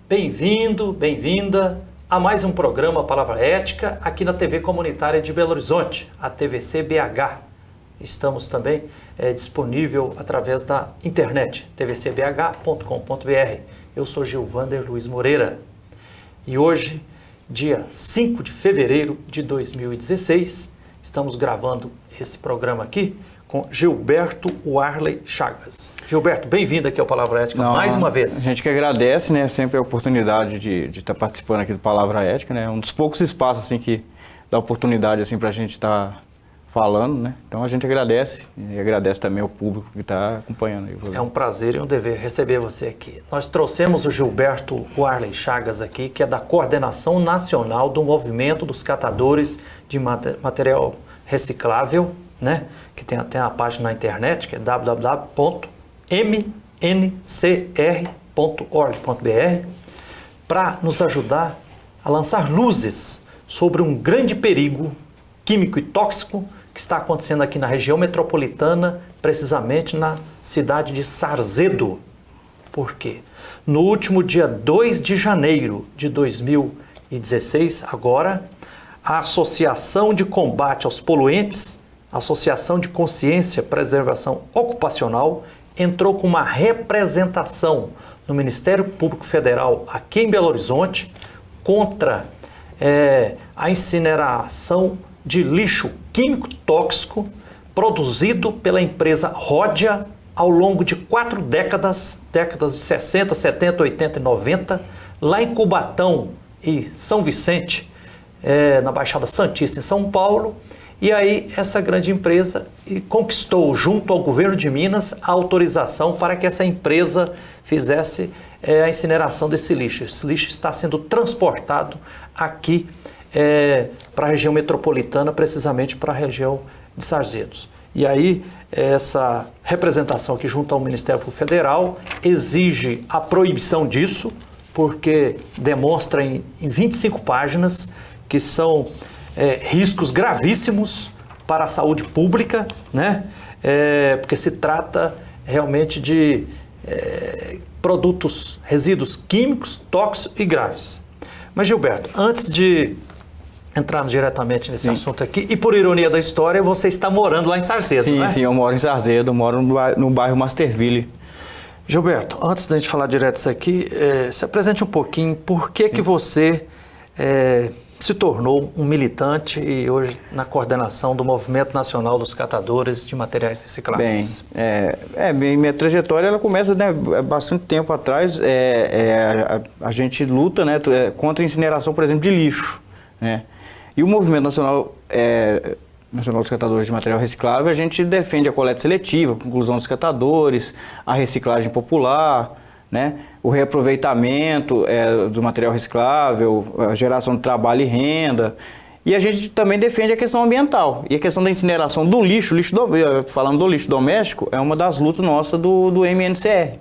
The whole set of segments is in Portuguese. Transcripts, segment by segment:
Bem-vindo, bem-vinda a mais um programa Palavra Ética aqui na TV Comunitária de Belo Horizonte, a TVC BH. Estamos também disponível através da internet, tvcbh.com.br. Eu sou Gilvander Luiz Moreira e hoje, dia 5 de fevereiro de 2016, estamos gravando esse programa aqui com Gilberto Warley Chagas. Gilberto, bem-vindo aqui ao Palavra Ética mais uma vez. A gente que agradece, né, sempre a oportunidade de estar participando aqui do Palavra Ética, né, um dos poucos espaços assim que dá oportunidade assim para a gente estar falando, né, então a gente agradece e agradece também ao público que está acompanhando. Aí. É um prazer e um dever receber você aqui. Nós trouxemos o Gilberto Warley Chagas aqui, que é da Coordenação Nacional do Movimento dos Catadores de Material Reciclável, né? Que tem até a página na internet, que é www.mncr.org.br, para nos ajudar a lançar luzes sobre um grande perigo químico e tóxico que está acontecendo aqui na região metropolitana, precisamente na cidade de Sarzedo. Por quê? No último dia 2 de janeiro de 2016, agora, a Associação de Combate aos Poluentes, Associação de Consciência e Preservação Ocupacional, entrou com uma representação no Ministério Público Federal aqui em Belo Horizonte contra a incineração de lixo químico tóxico produzido pela empresa Ródia ao longo de 4 décadas de 60, 70, 80 e 90, lá em Cubatão e São Vicente, na Baixada Santista, em São Paulo. E aí essa grande empresa conquistou, junto ao governo de Minas, a autorização para que essa empresa fizesse a incineração desse lixo. Esse lixo está sendo transportado aqui para a região metropolitana, precisamente para a região de Sarzedos. E aí essa representação aqui junto ao Ministério Público Federal exige a proibição disso, porque demonstra em 25 páginas que são riscos gravíssimos para a saúde pública, né? Porque se trata realmente de produtos, resíduos químicos, tóxicos e graves. Mas, Gilberto, antes de entrarmos diretamente nesse assunto aqui, e por ironia da história, você está morando lá em Sarzedo, né? Sim, eu moro em Sarzedo, moro no bairro Masterville. Gilberto, antes da gente falar direto disso aqui, se apresente um pouquinho, por que você se tornou um militante e hoje na coordenação do Movimento Nacional dos Catadores de Materiais Recicláveis? Bem, minha trajetória ela começa, né, bastante tempo atrás. A gente luta, né, contra a incineração, por exemplo, de lixo, né? E o Movimento Nacional dos Catadores de Material Reciclável, a gente defende a coleta seletiva, a conclusão dos catadores, a reciclagem popular, né? O reaproveitamento do material reciclável, a geração de trabalho e renda. E a gente também defende a questão ambiental. E a questão da incineração do lixo, falando do lixo doméstico, é uma das lutas nossas do MNCR.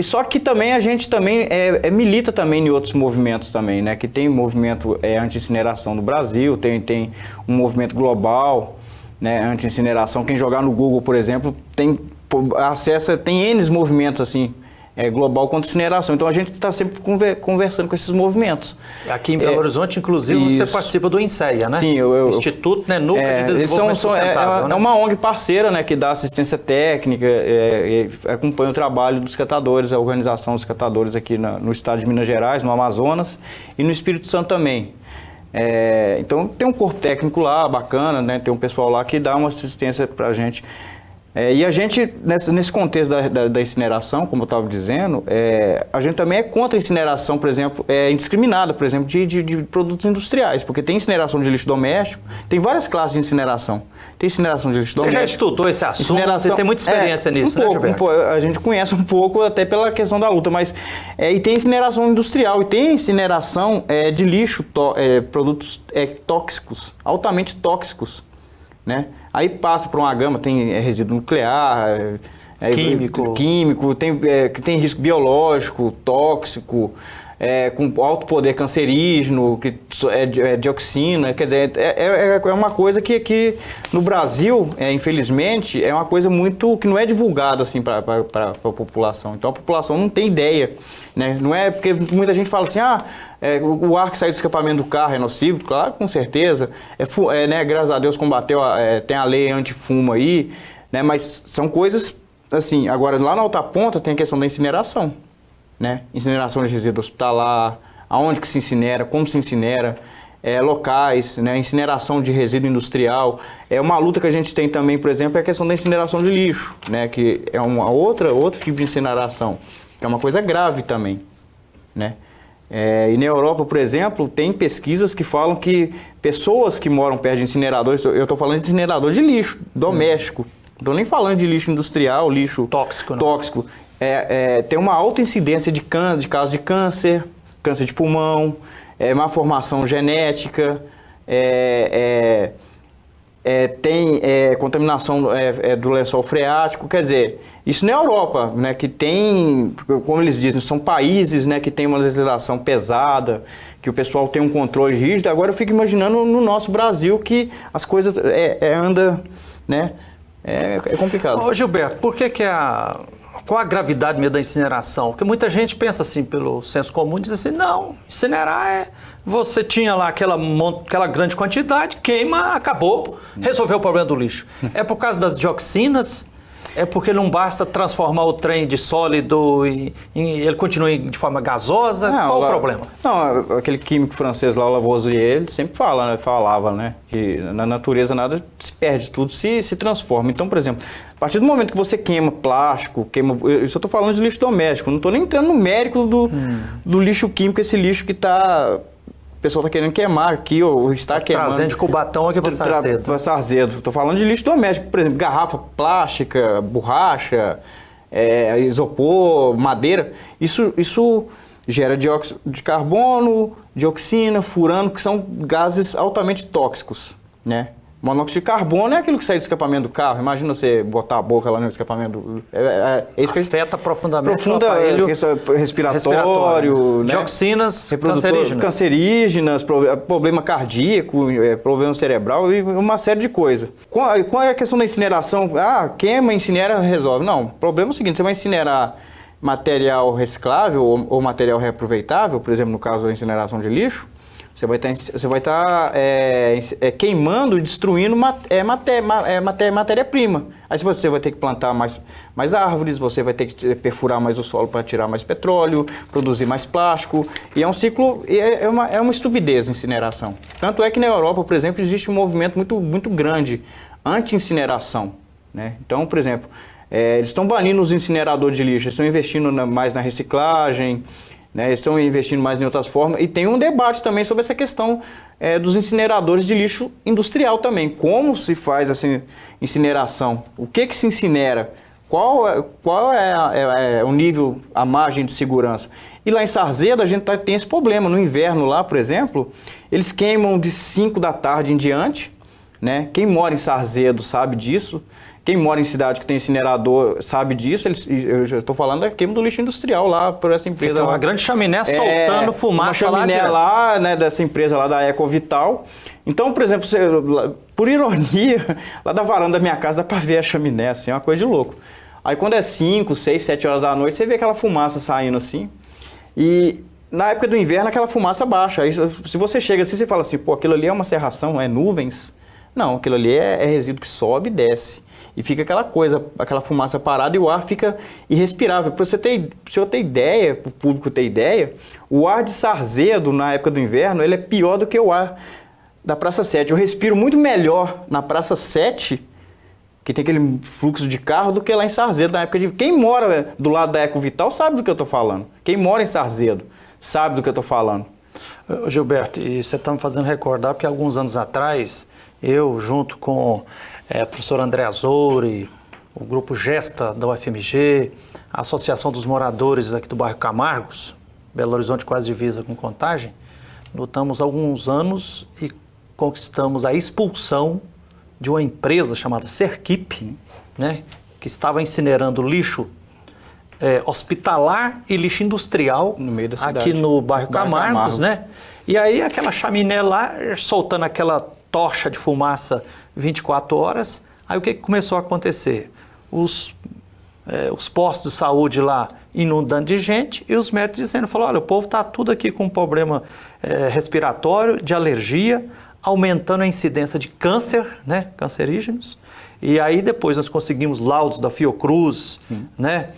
Só que também a gente também milita também em outros movimentos também, né? Que tem movimento anti-incineração no Brasil, tem um movimento global, né, anti-incineração. Quem jogar no Google, por exemplo, tem N movimentos assim, global contra incineração. Então a gente está sempre conversando com esses movimentos. Aqui em Belo Horizonte, inclusive, você participa do INSEA, né? Sim, Instituto Núcleo de Desenvolvimento Sustentável. É uma ONG parceira, né, que dá assistência técnica, acompanha o trabalho dos catadores, a organização dos catadores aqui no estado de Minas Gerais, no Amazonas e no Espírito Santo também. Então tem um corpo técnico lá, bacana, né? Tem um pessoal lá que dá uma assistência para a gente. E a gente, nesse contexto da incineração, como eu estava dizendo, a gente também é contra a incineração, por exemplo, indiscriminada, por exemplo, de produtos industriais, porque tem incineração de lixo doméstico, tem várias classes de incineração. Tem incineração de lixo doméstico. Você já estudou esse assunto, você tem muita experiência nisso, né, Gilberto? A gente conhece um pouco até pela questão da luta, mas e tem incineração industrial, e tem incineração de lixo, produtos tóxicos, altamente tóxicos, né? Aí passa por uma gama, tem resíduo nuclear, químico, tem risco biológico, tóxico, com alto poder cancerígeno, que é dioxina, quer dizer, é uma coisa que no Brasil, infelizmente, é uma coisa muito que não é divulgada assim para a população. Então a população não tem ideia, né? Não é porque muita gente fala assim, o ar que sai do escapamento do carro é nocivo, claro, com certeza, né, graças a Deus combateu, tem a lei anti-fumo aí, né? Mas são coisas assim. Agora lá na outra ponta tem a questão da incineração. Né? Incineração de resíduo hospitalar, aonde que se incinera, como se incinera, locais, né? Incineração de resíduo industrial. Uma luta que a gente tem também, por exemplo, é a questão da incineração de lixo, né? Que é outro tipo de incineração, que é uma coisa grave também, né? E na Europa, por exemplo, tem pesquisas que falam que pessoas que moram perto de incineradores, eu estou falando de incinerador de lixo doméstico, não estou nem falando de lixo industrial, lixo tóxico, tem uma alta incidência de casos de câncer de pulmão, má formação genética, tem contaminação do lençol freático. Quer dizer, isso na Europa, né, que tem, como eles dizem, são países, né, que tem uma legislação pesada, que o pessoal tem um controle rígido. Agora eu fico imaginando no nosso Brasil que as coisas andam, né, é complicado. Ô Gilberto, por que qual a gravidade mesmo da incineração? Porque muita gente pensa assim, pelo senso comum, diz assim, não, incinerar você tinha lá aquela grande quantidade, queima, acabou, resolveu o problema do lixo. É por causa das dioxinas? É porque não basta transformar o trem de sólido e ele continua de forma gasosa? Qual o problema? Não, aquele químico francês lá, o Lavoisier, ele sempre falava, né, que na natureza nada se perde, tudo se transforma. Então, por exemplo, a partir do momento que você queima plástico, isso eu estou falando de lixo doméstico, não estou nem entrando no mérito do lixo químico, esse lixo que o pessoal está querendo queimar aqui, ou está queimando. Trazendo de Cubatão aqui para Sarzedo. Para Sarzedo. Estou falando de lixo doméstico, por exemplo, garrafa plástica, borracha, isopor, madeira. Isso gera dióxido de carbono, dioxina, furano, que são gases altamente tóxicos, né? Monóxido de carbono é aquilo que sai do escapamento do carro. Imagina você botar a boca lá no escapamento. Isso que afeta profundamente o aparelho respiratório, né? Dioxinas cancerígenas, problema cardíaco, problema cerebral e uma série de coisas. Qual é a questão da incineração? Queima, incinera, resolve. Não, o problema é o seguinte, você vai incinerar material reciclável ou material reaproveitável, por exemplo, no caso da incineração de lixo, você vai estar queimando e destruindo matéria-prima. Aí você vai ter que plantar mais árvores, você vai ter que perfurar mais o solo para tirar mais petróleo, produzir mais plástico. E é um ciclo, é uma estupidez a incineração. Tanto é que na Europa, por exemplo, existe um movimento muito, muito grande anti-incineração, né? Então, por exemplo, eles estão banindo os incineradores de lixo, eles estão investindo mais na reciclagem, né, estão investindo mais em outras formas, e tem um debate também sobre essa questão dos incineradores de lixo industrial também. Como se faz essa incineração? O que se incinera? Qual é o nível, a margem de segurança? E lá em Sarzedo a gente tem esse problema. No inverno lá, por exemplo, eles queimam de 5 da tarde em diante, né? Quem mora em Sarzedo sabe disso. Quem mora em cidade que tem incinerador sabe disso. Eu já estou falando da queima do lixo industrial lá por essa empresa. Então, uma grande chaminé soltando fumaça lá. Uma chaminé lá, né, dessa empresa lá da Ecovital. Então, por exemplo, por ironia, lá da varanda da minha casa dá para ver a chaminé, assim, é uma coisa de louco. Aí quando é 5, 6, 7 horas da noite, você vê aquela fumaça saindo assim. E na época do inverno, aquela fumaça baixa. Aí se você chega assim, você fala assim, pô, aquilo ali é uma cerração, é nuvens? Não, aquilo ali é resíduo que sobe e desce. E fica aquela coisa, aquela fumaça parada e o ar fica irrespirável. Para você ter ideia, para o público ter ideia, o ar de Sarzedo na época do inverno, ele é pior do que o ar da Praça 7. Eu respiro muito melhor na Praça 7, que tem aquele fluxo de carro, do que lá em Sarzedo na época de... Quem mora do lado da Ecovital sabe do que eu estou falando. Quem mora em Sarzedo sabe do que eu estou falando. Gilberto, e você está me fazendo recordar, porque alguns anos atrás, eu junto com o professor André Azori, o grupo Gesta da UFMG, a Associação dos Moradores aqui do bairro Camargos, Belo Horizonte quase divisa com Contagem, lutamos alguns anos e conquistamos a expulsão de uma empresa chamada Serquip, né, que estava incinerando lixo hospitalar e lixo industrial no meio da cidade, aqui no bairro Camargos, né? E aí aquela chaminé lá, soltando aquela tocha de fumaça 24 horas, aí o que começou a acontecer? Os postos de saúde lá inundando de gente e os médicos dizendo, olha, o povo está tudo aqui com problema respiratório, de alergia, aumentando a incidência de câncer, né, cancerígenos. E aí depois nós conseguimos laudos da Fiocruz, né,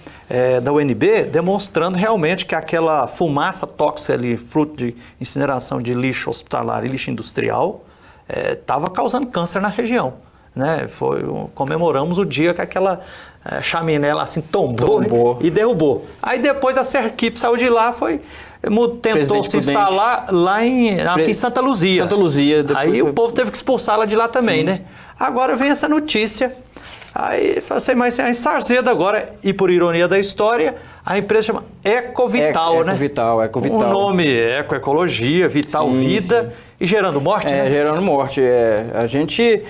da UNB, demonstrando realmente que aquela fumaça tóxica ali, fruto de incineração de lixo hospitalar e lixo industrial, estava causando câncer na região. Né? Comemoramos o dia que aquela chaminé lá assim tombou e derrubou. Aí depois a Serquipe saiu de lá, tentou se instalar lá aqui em Santa Luzia. Santa Luzia. Aí o povo teve que expulsá-la de lá também, né? Agora vem essa notícia, aí assim, mas é em Sarzedo agora, e por ironia da história, a empresa chama Ecovital, né? Ecovital. O nome Ecoecologia, Vital, Vida, e gerando morte, né? Gerando morte. A gente...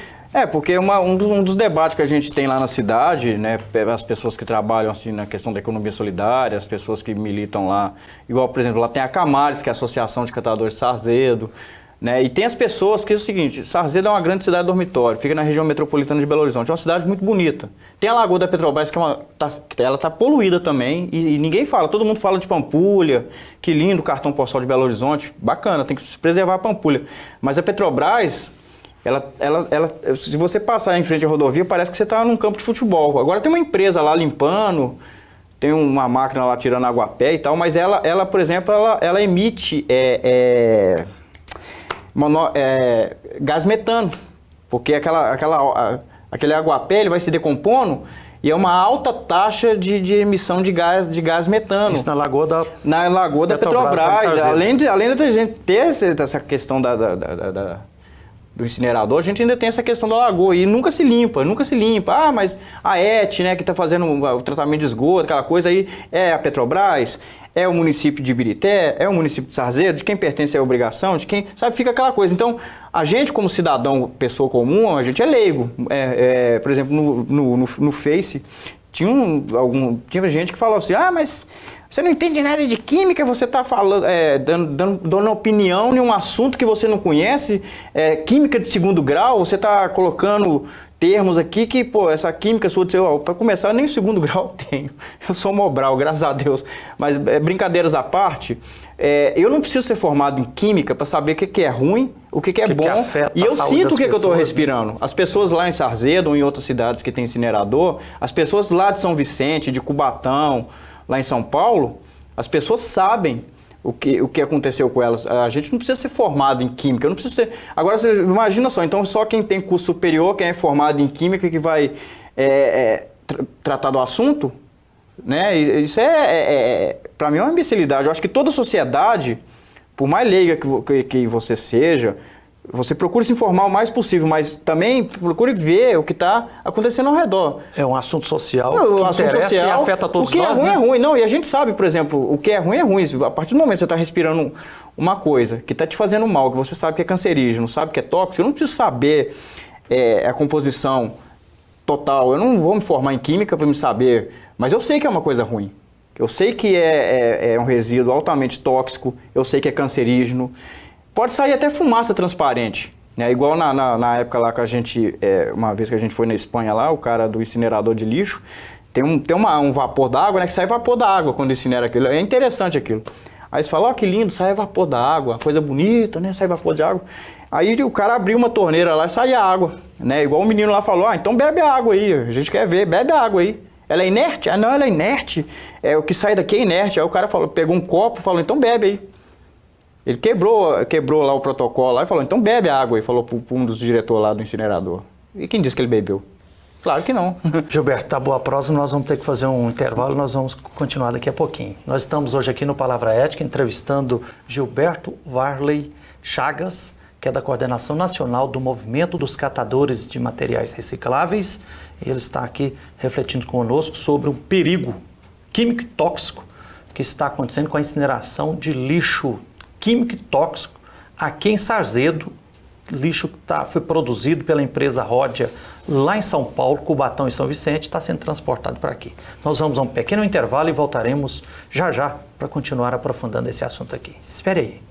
porque um dos debates que a gente tem lá na cidade, né, as pessoas que trabalham assim na questão da economia solidária, as pessoas que militam lá, igual, por exemplo, lá tem a Camares, que é a Associação de Catadores de Sarzedo, né, e tem as pessoas que é o seguinte, Sarzedo é uma grande cidade dormitório, fica na região metropolitana de Belo Horizonte, é uma cidade muito bonita. Tem a Lagoa da Petrobras, que ela está poluída também, e ninguém fala, todo mundo fala de Pampulha, que lindo o cartão postal de Belo Horizonte, bacana, tem que preservar a Pampulha, mas a Petrobras... se você passar em frente à rodovia, parece que você está num campo de futebol. Agora tem uma empresa lá limpando, tem uma máquina lá tirando água a pé e tal, mas ela por exemplo, ela emite gás metano, porque aquele água a pé ele vai se decompondo e é uma alta taxa de emissão de gás metano. Isso na Lagoa da Petrobras. Além da gente ter essa questão do incinerador, a gente ainda tem essa questão da lagoa e nunca se limpa. Ah, mas a ET, né, que está fazendo o tratamento de esgoto, aquela coisa aí, é a Petrobras, é o município de Ibirité, é o município de Sarzedo, de quem pertence à obrigação, de quem, sabe, fica aquela coisa. Então, a gente como cidadão, pessoa comum, a gente é leigo. Por exemplo, no Face, tinha gente que falou assim, mas... Você não entende nada de química, você está falando, dando opinião em um assunto que você não conhece, química de segundo grau, você está colocando termos aqui que, essa química sua, para começar, nem o segundo grau eu tenho. Eu sou Mobral, graças a Deus. Mas, brincadeiras à parte, eu não preciso ser formado em química para saber o que é ruim, o que é bom, e eu sinto o que eu estou respirando. Né? As pessoas lá em Sarzedo ou em outras cidades que tem incinerador, as pessoas lá de São Vicente, de Cubatão, lá em São Paulo, as pessoas sabem o que aconteceu com elas. A gente não precisa ser formado em química, não precisa ser... Agora, você imagina só, então só quem tem curso superior, quem é formado em química, que vai tratar do assunto, né? Isso para mim é uma imbecilidade. Eu acho que toda sociedade, por mais leiga que você seja, você procura se informar o mais possível, mas também procure ver o que está acontecendo ao redor. É um assunto social que interessa e afeta todos nós. O que é ruim é ruim. Não, e a gente sabe, por exemplo, o que é ruim é ruim. A partir do momento que você está respirando uma coisa que está te fazendo mal, que você sabe que é cancerígeno, sabe que é tóxico, eu não preciso saber a composição total. Eu não vou me formar em química para me saber, mas eu sei que é uma coisa ruim. Eu sei que é um resíduo altamente tóxico, eu sei que é cancerígeno. Pode sair até fumaça transparente, né? Igual na época lá que a gente, uma vez que a gente foi na Espanha lá, o cara do incinerador de lixo, tem um vapor d'água, né? Que sai vapor da água quando incinera aquilo. É interessante aquilo. Aí você fala, que lindo, sai vapor da água, coisa bonita, né? Sai vapor de água. Aí o cara abriu uma torneira lá e saía água, né? Igual o menino lá falou, então bebe a água aí, a gente quer ver, bebe a água aí. Ela é inerte? Não, ela é inerte. O que sai daqui é inerte. Aí o cara pegou um copo e falou, então bebe aí. Ele quebrou lá o protocolo lá e falou, então bebe a água aí, falou para um dos diretores lá do incinerador. E quem disse que ele bebeu? Claro que não. Gilberto, tá boa a prosa, nós vamos ter que fazer um intervalo, nós vamos continuar daqui a pouquinho. Nós estamos hoje aqui no Palavra Ética entrevistando Gilberto Varley Chagas, que é da Coordenação Nacional do Movimento dos Catadores de Materiais Recicláveis. Ele está aqui refletindo conosco sobre um perigo químico e tóxico que está acontecendo com a incineração de lixo químico e tóxico aqui em Sarzedo. Lixo que foi produzido pela empresa Ródia lá em São Paulo, Cubatão e São Vicente, está sendo transportado para aqui. Nós vamos a um pequeno intervalo e voltaremos já para continuar aprofundando esse assunto aqui. Espere aí.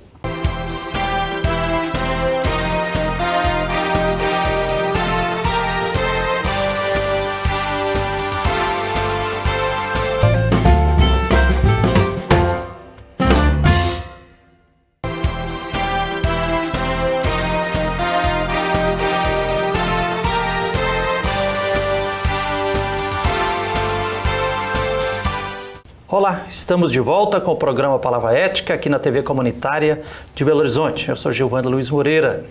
Olá, estamos de volta com o programa Palavra Ética aqui na TV Comunitária de Belo Horizonte. Eu sou Gilvando Luiz Moreira.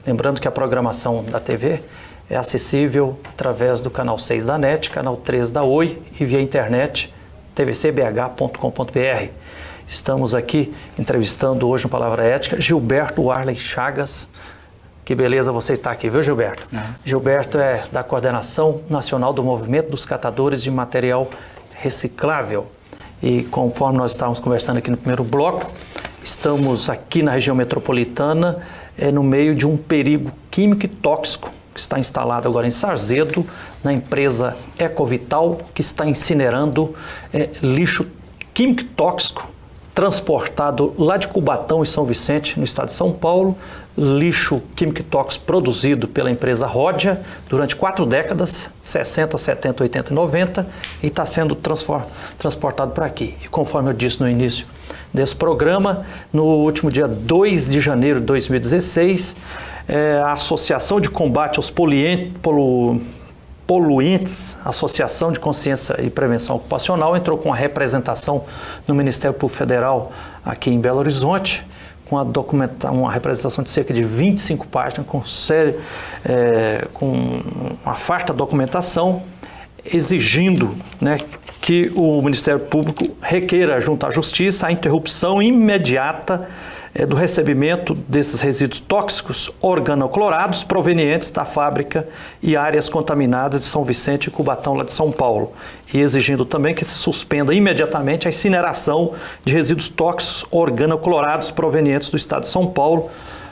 Lembrando que a programação da TV é acessível através do canal 6 da NET, canal 3 da Oi e via internet tvcbh.com.br. Estamos aqui entrevistando hoje no Palavra Ética Gilberto Warley Chagas. Que beleza você estar aqui, viu, Gilberto? Gilberto é da Coordenação Nacional do Movimento dos Catadores de Material Reciclável. E conforme nós estávamos conversando aqui no primeiro bloco, estamos aqui na região metropolitana, no meio de um perigo químico e tóxico que está instalado agora em Sarzedo, na empresa Ecovital, que está incinerando lixo químico e tóxico transportado lá de Cubatão e São Vicente, no estado de São Paulo, lixo químico e tóxico produzido pela empresa Ródia durante 4 décadas, 60, 70, 80 e 90, e está sendo transportado para aqui. E conforme eu disse no início desse programa, no último dia 2 de janeiro de 2016, a Associação de Combate aos Poluentes, Associação de Consciência e Prevenção Ocupacional, entrou com a representação no Ministério Público Federal aqui em Belo Horizonte, com uma representação de cerca de 25 páginas, com uma farta documentação, exigindo, que o Ministério Público requeira junto à Justiça a interrupção imediata do recebimento desses resíduos tóxicos organoclorados provenientes da fábrica e áreas contaminadas de São Vicente e Cubatão, lá de São Paulo, e exigindo também que se suspenda imediatamente a incineração de resíduos tóxicos organoclorados provenientes do estado de São Paulo,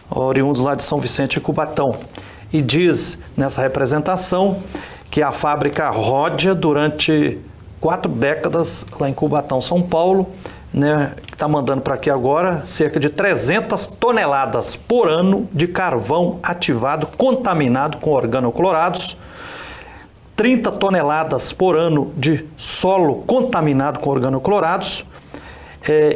oriundos lá de São Vicente e Cubatão. E diz nessa representação que a fábrica Ródia, durante 4 décadas lá em Cubatão, São Paulo, que está mandando para aqui agora cerca de 300 toneladas por ano de carvão ativado contaminado com organoclorados, 30 toneladas por ano de solo contaminado com organoclorados,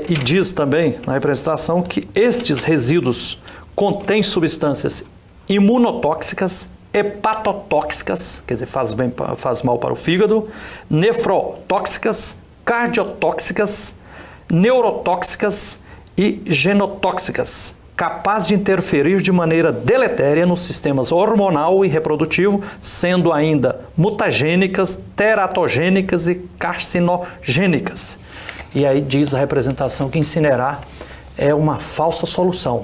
e diz também na representação que estes resíduos contêm substâncias imunotóxicas, hepatotóxicas, quer dizer, faz mal para o fígado, nefrotóxicas, cardiotóxicas, neurotóxicas e genotóxicas, capazes de interferir de maneira deletéria nos sistemas hormonal e reprodutivo, sendo ainda mutagênicas, teratogênicas e carcinogênicas. E aí diz a representação que incinerar é uma falsa solução,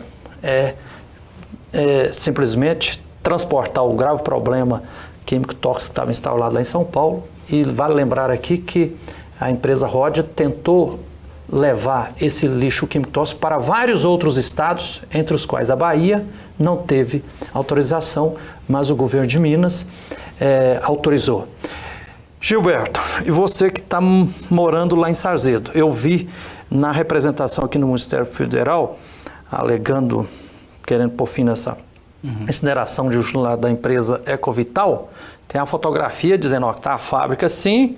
simplesmente transportar o grave problema químico tóxico que estava instalado lá em São Paulo. E vale lembrar aqui que a empresa Ródia tentou levar esse lixo químico tóxico para vários outros estados, entre os quais a Bahia não teve autorização, mas o governo de Minas autorizou. Gilberto, e você que está morando lá em Sarzedo, eu vi na representação aqui no Ministério Federal, alegando, querendo pôr fim nessa incineração de lixo lá da empresa Ecovital, tem a fotografia dizendo que está a fábrica sim,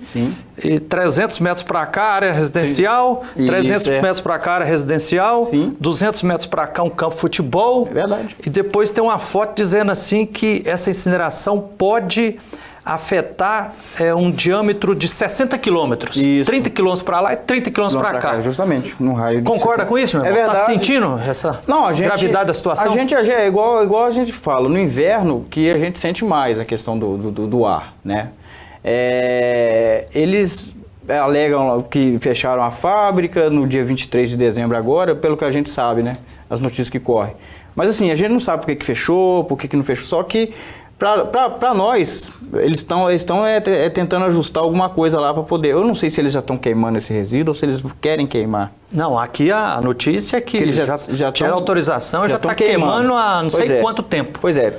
e 300 metros para cá área residencial, 300 metros para cá área residencial, 200 metros para cá um campo de futebol. É verdade. E depois tem uma foto dizendo assim que essa incineração pode afetar um diâmetro de 60 quilômetros. 30 quilômetros para lá e 30 quilômetros para cá. Justamente, num raio de... Concorda com isso, meu irmão? É verdade. Tá sentindo essa gravidade da situação? A gente é igual a gente fala, no inverno que a gente sente mais a questão do ar, né? Eles alegam que fecharam a fábrica no dia 23 de dezembro agora, pelo que a gente sabe, né? As notícias que correm. Mas assim, a gente não sabe por que fechou, por que não fechou, só que para nós, eles estão tentando ajustar alguma coisa lá para poder... Eu não sei se eles já estão queimando esse resíduo ou se eles querem queimar. Não, aqui a notícia é que eles já tiveram autorização, já está queimando há não sei quanto tempo. Pois é,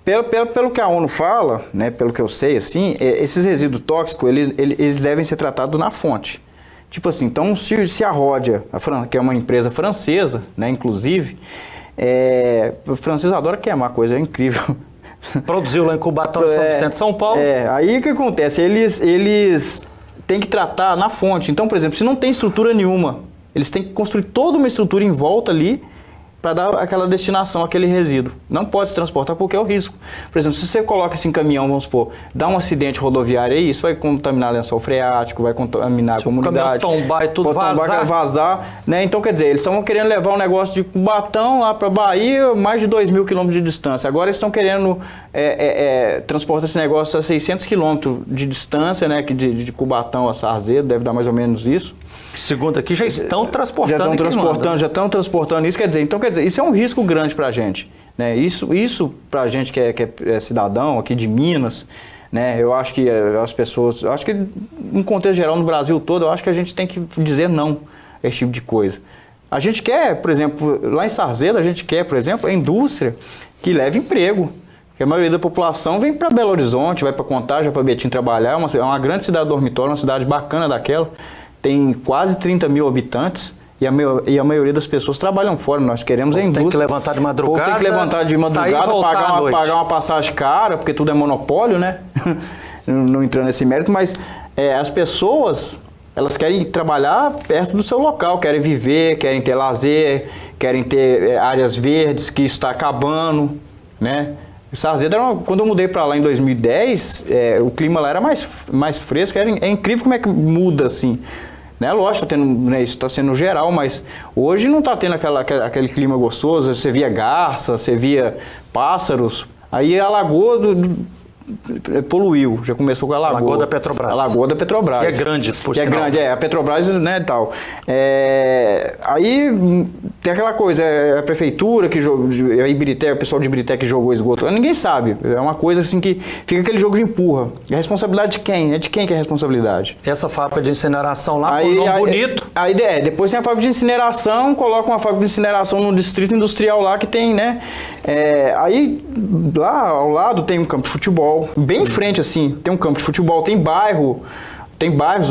Pelo que a ONU fala, né, pelo que eu sei, assim, esses resíduos tóxicos, eles devem ser tratados na fonte. Tipo assim, então se a Ródia, que é uma empresa francesa, né, inclusive, o francês adora queimar coisa, é incrível. Produziu lá em Cubatão, em São Vicente, São Paulo. Aí o que acontece? Eles têm que tratar na fonte. Então, por exemplo, se não tem estrutura nenhuma, eles têm que construir toda uma estrutura em volta ali para dar aquela destinação, aquele resíduo. Não pode se transportar porque é o risco. Por exemplo, se você coloca esse caminhão, vamos supor, dá um acidente rodoviário aí, isso vai contaminar lençol freático, vai contaminar a comunidade. Se o caminhão tombar e tudo vazar, né? Então, quer dizer, eles estão querendo levar um negócio de Cubatão lá para Bahia, mais de 2.000 quilômetros de distância. Agora eles estão querendo transportar esse negócio a 600 quilômetros de distância, né? De Cubatão a Sarzedo, deve dar mais ou menos isso. Segundo aqui, já estão transportando. Já estão transportando isso, quer dizer, isso é um risco grande para a gente, né? Isso para a gente que é cidadão aqui de Minas, né? Eu acho que as pessoas, acho que em contexto geral no Brasil todo, eu acho que a gente tem que dizer não a esse tipo de coisa. A gente quer, por exemplo, lá em Sarzedo, a gente quer, por exemplo, a indústria que leve emprego. Porque a maioria da população vem para Belo Horizonte, vai para Contagem, vai para Betim trabalhar, é uma grande cidade dormitória, uma cidade bacana daquela. Tem quase 30 mil habitantes e a maioria das pessoas trabalham fora. Nós queremos a indústria. Tem que levantar de madrugada. Tem que levantar de madrugada, pagar uma passagem cara, porque tudo é monopólio, né? Não entrando nesse mérito, mas as pessoas, elas querem trabalhar perto do seu local, querem viver, querem ter lazer, querem ter áreas verdes, que isso está acabando, né? Sarzedo quando eu mudei para lá em 2010, o clima lá era mais fresco, é incrível como é que muda assim. Né? Lógico, isso está sendo geral, mas hoje não está tendo aquele clima gostoso, você via garça, você via pássaros, aí a lagoa poluiu, já começou com a lagoa. Lagoa da Petrobras. A Lagoa da Petrobras. Que é grande, por sinal. É grande, a Petrobras, né, e tal. Aí tem aquela coisa, a prefeitura, a Ibirité, o pessoal de Ibirité que jogou esgoto, ninguém sabe. É uma coisa assim que fica aquele jogo de empurra. E a responsabilidade de quem? É de quem que é a responsabilidade? Essa fábrica de incineração lá, com nome bonito. Aí depois tem a fábrica de incineração, coloca uma fábrica de incineração no distrito industrial lá que tem, né? Aí lá ao lado tem um campo de futebol. Bem em frente, assim, tem um campo de futebol, tem bairros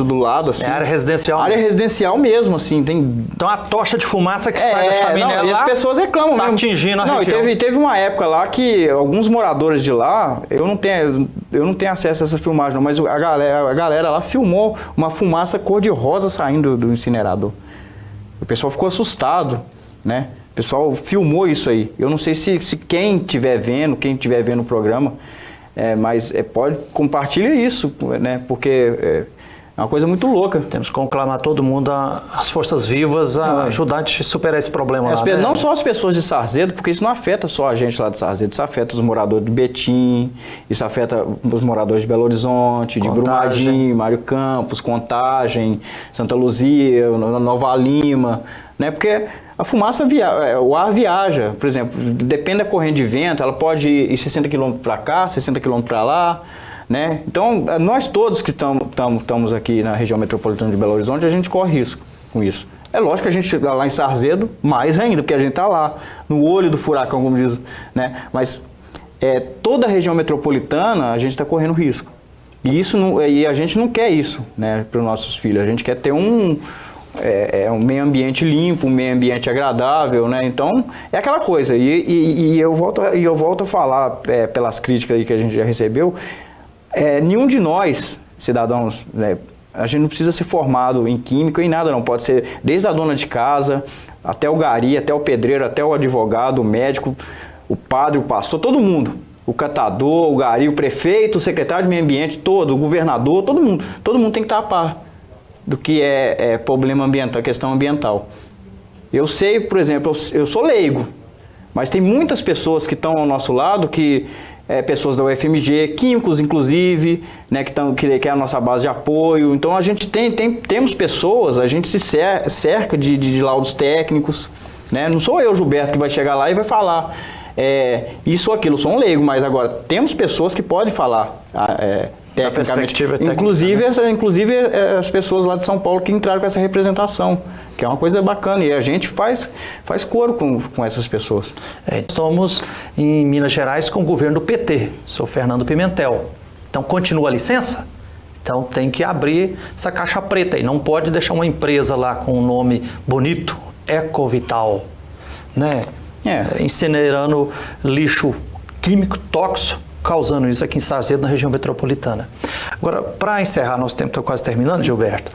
do lado, assim. É área residencial. Área residencial mesmo, assim. Então a tocha de fumaça que sai da chaminé lá, e as pessoas reclamam tá mesmo. Atingindo a região. E teve uma época lá que alguns moradores de lá, eu não tenho acesso a essa filmagem não, mas a galera lá filmou uma fumaça cor-de-rosa saindo do incinerador. O pessoal ficou assustado, né? O pessoal filmou isso aí. Eu não sei se quem estiver vendo o programa, mas compartilha isso, né? Porque é uma coisa muito louca. Temos que conclamar todo mundo, as forças vivas, a ajudar a gente a superar esse problema lá. Não só as pessoas de Sarzedo, porque isso não afeta só a gente lá de Sarzedo, isso afeta os moradores de Betim, isso afeta os moradores de Belo Horizonte, de Brumadinho, Mário Campos, Contagem, Santa Luzia, Nova Lima, né? Porque a fumaça, o ar viaja, por exemplo, depende da corrente de vento, ela pode ir 60 km para cá, 60 km para lá, né? Então, nós todos que estamos aqui na região metropolitana de Belo Horizonte, a gente corre risco com isso. É lógico que a gente está lá em Sarzedo, mais ainda, porque a gente está lá, no olho do furacão, como diz, né? Mas toda a região metropolitana, a gente está correndo risco. E a gente não quer isso, né, para os nossos filhos. A gente quer ter um meio ambiente limpo, um meio ambiente agradável, né? Então, é aquela coisa. E eu volto a falar, pelas críticas aí que a gente já recebeu, nenhum de nós, cidadãos, né, a gente não precisa ser formado em química em nada, não. Pode ser desde a dona de casa, até o gari, até o pedreiro, até o advogado, o médico, o padre, o pastor, todo mundo. O catador, o gari, o prefeito, o secretário de meio ambiente, o governador, todo mundo tem que estar a par do que é problema ambiental, questão ambiental. Eu sei, por exemplo, eu sou leigo, mas tem muitas pessoas que estão ao nosso lado, pessoas da UFMG, químicos inclusive, né, que é a nossa base de apoio. Então a gente temos pessoas, a gente se cerca de laudos técnicos, né? Não sou eu, Gilberto, que vai chegar lá e vai falar isso ou aquilo, eu sou um leigo, mas agora temos pessoas que podem falar perspectiva técnica, inclusive as pessoas lá de São Paulo que entraram com essa representação, que é uma coisa bacana, e a gente faz coro com essas pessoas. Estamos em Minas Gerais com o governo do PT, sou Fernando Pimentel. Então continua a licença? Então tem que abrir essa caixa preta aí, não pode deixar uma empresa lá com um nome bonito, Ecovital, né? Incinerando lixo químico tóxico, causando isso aqui em Sarzedo, na região metropolitana. Agora, para encerrar, nosso tempo está quase terminando, Gilberto,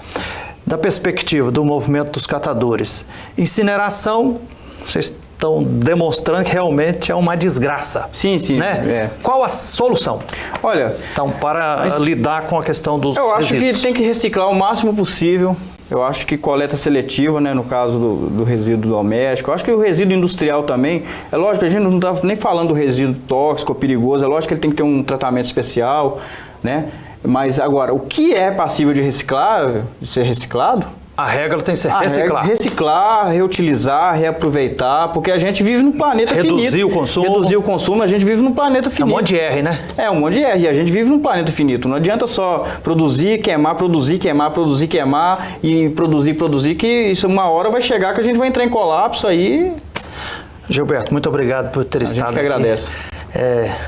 da perspectiva do movimento dos catadores, incineração, vocês estão demonstrando que realmente é uma desgraça. Sim, né? Qual a solução? Olha, então, para lidar com a questão dos resíduos? Eu acho que tem que reciclar o máximo possível. Eu acho que coleta seletiva, né, no caso do resíduo doméstico. Eu acho que o resíduo industrial também, é lógico, a gente não está nem falando do resíduo tóxico ou perigoso, é lógico que ele tem que ter um tratamento especial, né? Mas agora, o que é passível de ser reciclado? A regra tem que ser reciclar, reutilizar, reaproveitar, porque a gente vive num planeta finito. Reduzir o consumo, a gente vive num planeta finito. É um monte de R, né? É um monte de R, e a gente vive num planeta finito. Não adianta só produzir, queimar e produzir, que isso uma hora vai chegar que a gente vai entrar em colapso aí. Gilberto, muito obrigado por ter estado aqui. A gente que agradece.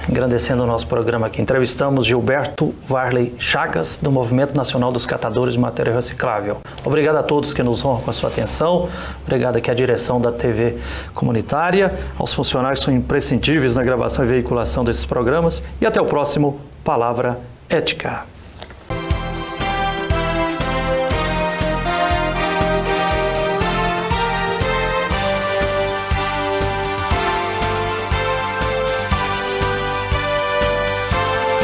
Engrandecendo o nosso programa aqui. Entrevistamos Gilberto Varley Chagas, do Movimento Nacional dos Catadores de Material Reciclável. Obrigado a todos que nos honram com a sua atenção. Obrigado aqui à direção da TV Comunitária, aos funcionários que são imprescindíveis na gravação e veiculação desses programas. E até o próximo Palavra Ética.